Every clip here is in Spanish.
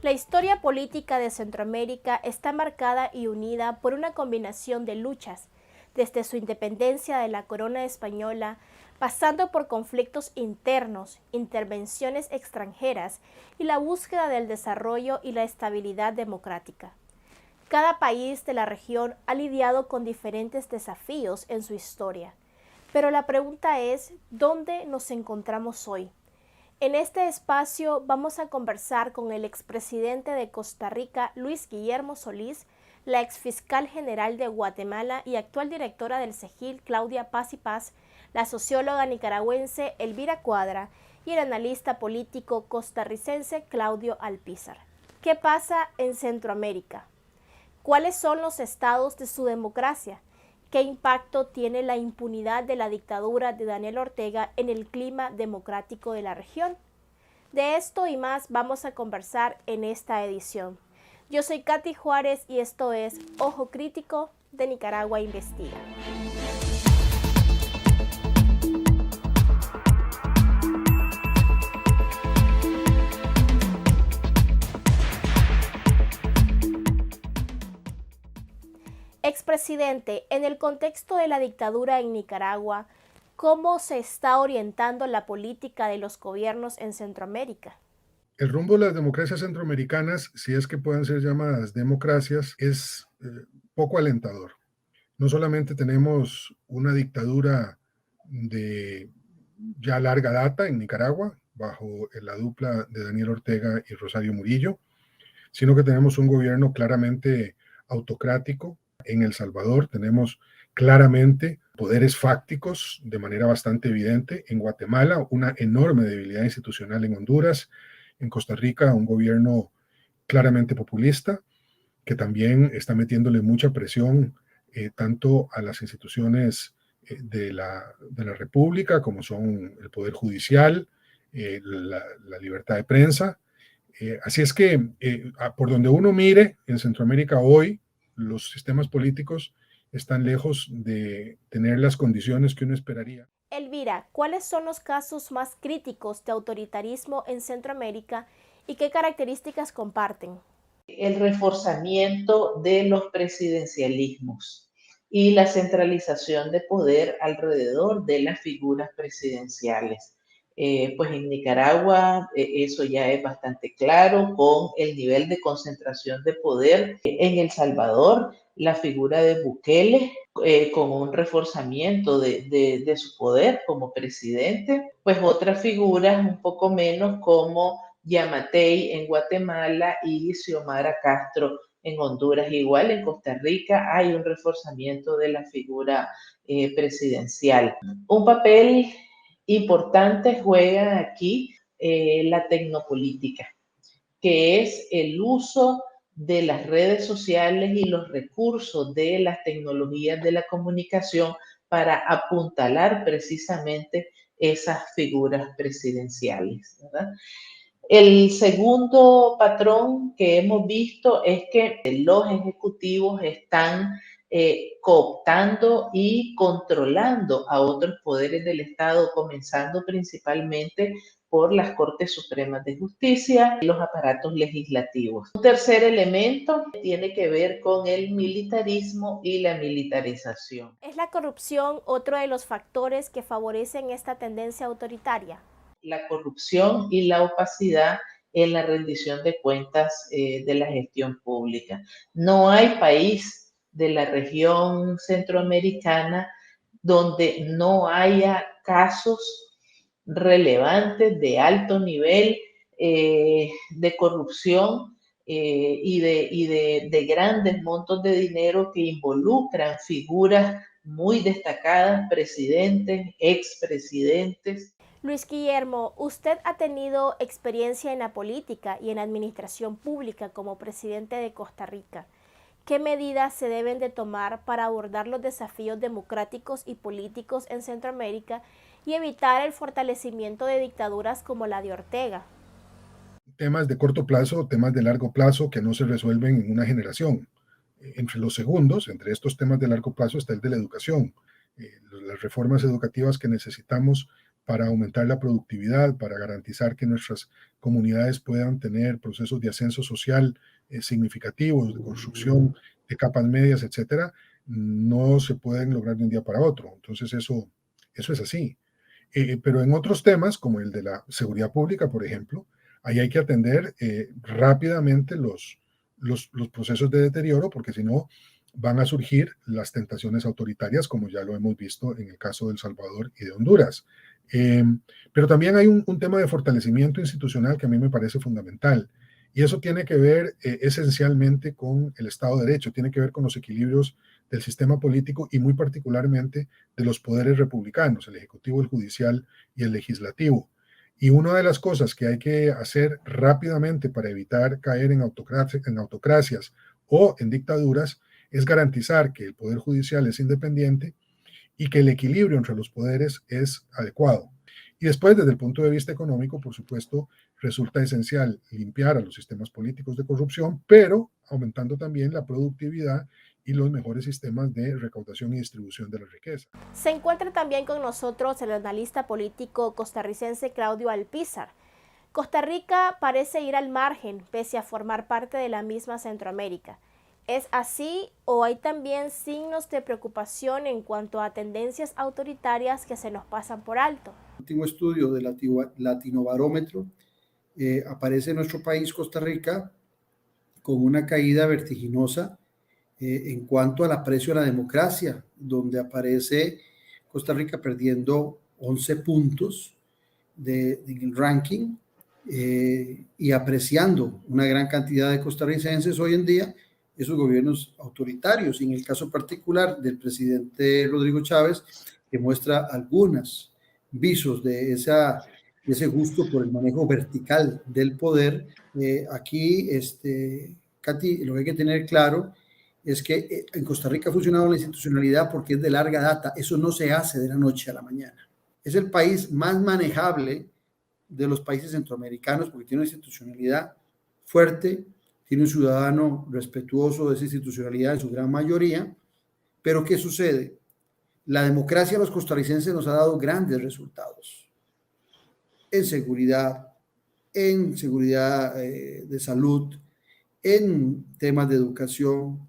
La historia política de Centroamérica está marcada y unida por una combinación de luchas, desde su independencia de la corona española, pasando por conflictos internos, intervenciones extranjeras y la búsqueda del desarrollo y la estabilidad democrática. Cada país de la región ha lidiado con diferentes desafíos en su historia, pero la pregunta es, ¿dónde nos encontramos hoy? En este espacio vamos a conversar con el expresidente de Costa Rica, Luis Guillermo Solís, la exfiscal general de Guatemala y actual directora del CEGIL, Claudia Paz y Paz, la socióloga nicaragüense Elvira Cuadra y el analista político costarricense Claudio Alpizar. ¿Qué pasa en Centroamérica? ¿Cuáles son los estados de su democracia? ¿Qué impacto tiene la impunidad de la dictadura de Daniel Ortega en el clima democrático de la región? De esto y más vamos a conversar en esta edición. Yo soy Katy Juárez y esto es Ojo Crítico de Nicaragua Investiga. Expresidente, en el contexto de la dictadura en Nicaragua, ¿cómo se está orientando la política de los gobiernos en Centroamérica? El rumbo de las democracias centroamericanas, si es que pueden ser llamadas democracias, es poco alentador. No solamente tenemos una dictadura de ya larga data en Nicaragua, bajo la dupla de Daniel Ortega y Rosario Murillo, sino que tenemos un gobierno claramente autocrático. En El Salvador tenemos claramente poderes fácticos de manera bastante evidente. En Guatemala, una enorme debilidad institucional. En Honduras, en Costa Rica, un gobierno claramente populista que también está metiéndole mucha presión tanto a las instituciones de la República, como son el Poder Judicial, la libertad de prensa. Así es que por donde uno mire en Centroamérica hoy, los sistemas políticos están lejos de tener las condiciones que uno esperaría. Elvira, ¿cuáles son los casos más críticos de autoritarismo en Centroamérica y qué características comparten? El reforzamiento de los presidencialismos y la centralización de poder alrededor de las figuras presidenciales. Pues en Nicaragua eso ya es bastante claro con el nivel de concentración de poder. En El Salvador, la figura de Bukele, con un reforzamiento de su poder como presidente, pues otras figuras un poco menos como Yamatei en Guatemala y Xiomara Castro en Honduras. Igual en Costa Rica hay un reforzamiento de la figura presidencial. Un papel importante juega aquí la tecnopolítica, que es el uso de las redes sociales y los recursos de las tecnologías de la comunicación para apuntalar precisamente esas figuras presidenciales, ¿verdad? El segundo patrón que hemos visto es que los ejecutivos están cooptando y controlando a otros poderes del Estado, comenzando principalmente por las Cortes Supremas de Justicia y los aparatos legislativos. Un tercer elemento tiene que ver con el militarismo y la militarización. ¿Es la corrupción otro de los factores que favorecen esta tendencia autoritaria? La corrupción y la opacidad en la rendición de cuentas de la gestión pública. No hay país de la región centroamericana donde no haya casos relevantes de alto nivel de corrupción y de grandes montos de dinero que involucran figuras muy destacadas, presidentes, expresidentes. Luis Guillermo, usted ha tenido experiencia en la política y en la administración pública como presidente de Costa Rica. ¿Qué medidas se deben de tomar para abordar los desafíos democráticos y políticos en Centroamérica y evitar el fortalecimiento de dictaduras como la de Ortega? Temas de corto plazo, temas de largo plazo que no se resuelven en una generación. Entre los segundos, entre estos temas de largo plazo está el de la educación. Las reformas educativas que necesitamos para aumentar la productividad, para garantizar que nuestras comunidades puedan tener procesos de ascenso social significativos, de construcción de capas medias, etcétera, no se pueden lograr de un día para otro. Entonces eso es así. Pero en otros temas, como el de la seguridad pública, por ejemplo, ahí hay que atender rápidamente los procesos de deterioro, porque si no, van a surgir las tentaciones autoritarias, como ya lo hemos visto en el caso de El Salvador y de Honduras. Eh, pero también hay un tema de fortalecimiento institucional que a mí me parece fundamental. Y eso tiene que ver esencialmente con el Estado de Derecho, tiene que ver con los equilibrios del sistema político y muy particularmente de los poderes republicanos, el ejecutivo, el judicial y el legislativo. Y una de las cosas que hay que hacer rápidamente para evitar caer en autocracias o en dictaduras es garantizar que el poder judicial es independiente y que el equilibrio entre los poderes es adecuado. Y después, desde el punto de vista económico, por supuesto, resulta esencial limpiar a los sistemas políticos de corrupción, pero aumentando también la productividad y los mejores sistemas de recaudación y distribución de la riqueza. Se encuentra también con nosotros el analista político costarricense Claudio Alpizar. Costa Rica parece ir al margen, pese a formar parte de la misma Centroamérica. ¿Es así o hay también signos de preocupación en cuanto a tendencias autoritarias que se nos pasan por alto? El último estudio de Latinobarómetro aparece nuestro país, Costa Rica, con una caída vertiginosa en cuanto al aprecio a la democracia, donde aparece Costa Rica perdiendo 11 puntos en el ranking y apreciando una gran cantidad de costarricenses hoy en día esos gobiernos autoritarios, y en el caso particular del presidente Rodrigo Chávez, que muestra algunos visos de ese gusto por el manejo vertical del poder. Aquí, Katy, lo que hay que tener claro es que en Costa Rica ha funcionado la institucionalidad porque es de larga data. Eso no se hace de la noche a la mañana. Es el país más manejable de los países centroamericanos porque tiene una institucionalidad fuerte, tiene un ciudadano respetuoso de esa institucionalidad en su gran mayoría. Pero ¿qué sucede? La democracia a los costarricenses nos ha dado grandes resultados en seguridad de salud, en temas de educación,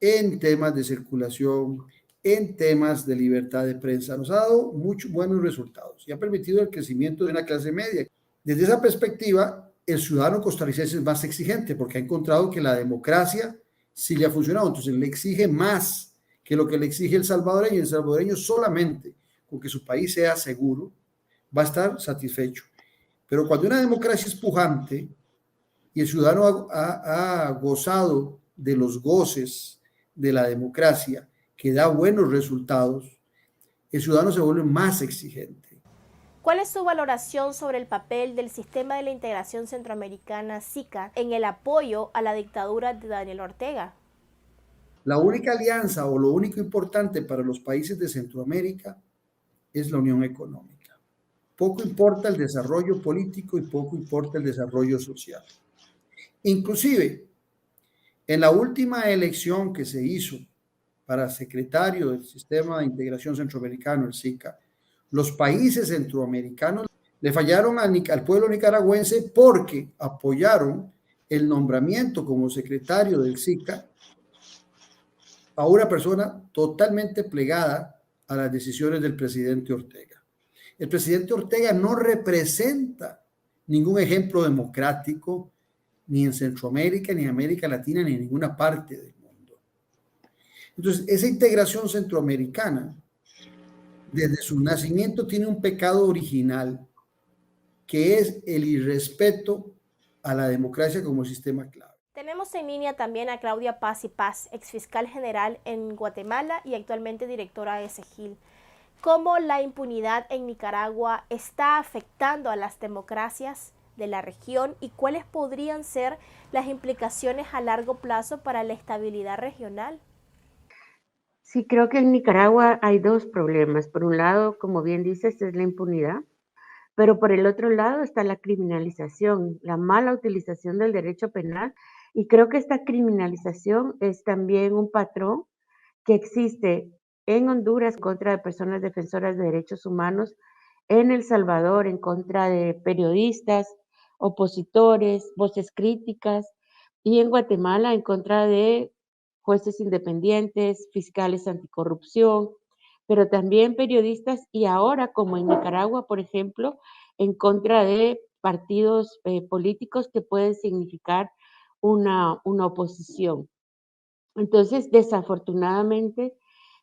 en temas de circulación, en temas de libertad de prensa. Nos ha dado muchos buenos resultados y ha permitido el crecimiento de una clase media. Desde esa perspectiva, el ciudadano costarricense es más exigente porque ha encontrado que la democracia sí le ha funcionado. Entonces le exige más que lo que le exige el salvadoreño. El salvadoreño solamente con que su país sea seguro va a estar satisfecho. Pero cuando una democracia es pujante y el ciudadano ha gozado de los goces de la democracia que da buenos resultados, el ciudadano se vuelve más exigente. ¿Cuál es su valoración sobre el papel del Sistema de la Integración Centroamericana, SICA, en el apoyo a la dictadura de Daniel Ortega? La única alianza o lo único importante para los países de Centroamérica es la unión económica. Poco importa el desarrollo político y poco importa el desarrollo social. Inclusive, en la última elección que se hizo para secretario del Sistema de Integración Centroamericano, el SICA, los países centroamericanos le fallaron al pueblo nicaragüense porque apoyaron el nombramiento como secretario del SICA a una persona totalmente plegada a las decisiones del presidente Ortega. El presidente Ortega no representa ningún ejemplo democrático ni en Centroamérica, ni en América Latina, ni en ninguna parte del mundo. Entonces, esa integración centroamericana, desde su nacimiento, tiene un pecado original, que es el irrespeto a la democracia como sistema clave. Tenemos en línea también a Claudia Paz y Paz, exfiscal general en Guatemala y actualmente directora de SEGIL. ¿Cómo la impunidad en Nicaragua está afectando a las democracias de la región y cuáles podrían ser las implicaciones a largo plazo para la estabilidad regional? Sí, creo que en Nicaragua hay dos problemas. Por un lado, como bien dices, es la impunidad, pero por el otro lado está la criminalización, la mala utilización del derecho penal, y creo que esta criminalización es también un patrón que existe en Honduras contra de personas defensoras de derechos humanos en El Salvador en contra de periodistas, opositores, voces críticas, y en Guatemala en contra de jueces independientes, fiscales anticorrupción, pero también periodistas y ahora, como en Nicaragua, por ejemplo, en contra de partidos políticos que pueden significar una oposición. Entonces, desafortunadamente,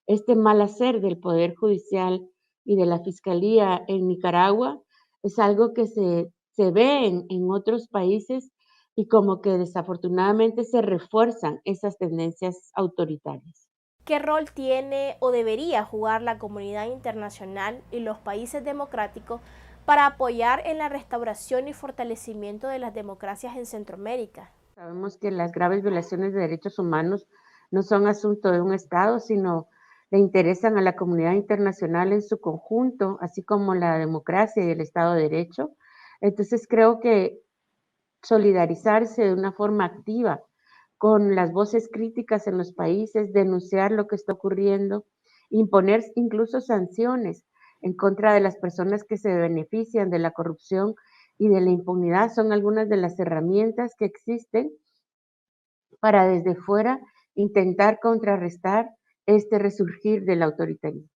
este mal hacer del Poder Judicial y de la Fiscalía en Nicaragua es algo que se ve en otros países y como que desafortunadamente se refuerzan esas tendencias autoritarias. ¿Qué rol tiene o debería jugar la comunidad internacional y los países democráticos para apoyar en la restauración y fortalecimiento de las democracias en Centroamérica? Sabemos que las graves violaciones de derechos humanos no son asunto de un Estado, sino le interesan a la comunidad internacional en su conjunto, así como la democracia y el Estado de Derecho. Entonces creo que solidarizarse de una forma activa con las voces críticas en los países, denunciar lo que está ocurriendo, imponer incluso sanciones en contra de las personas que se benefician de la corrupción y de la impunidad son algunas de las herramientas que existen para desde fuera intentar contrarrestar este resurgir del autoritarismo.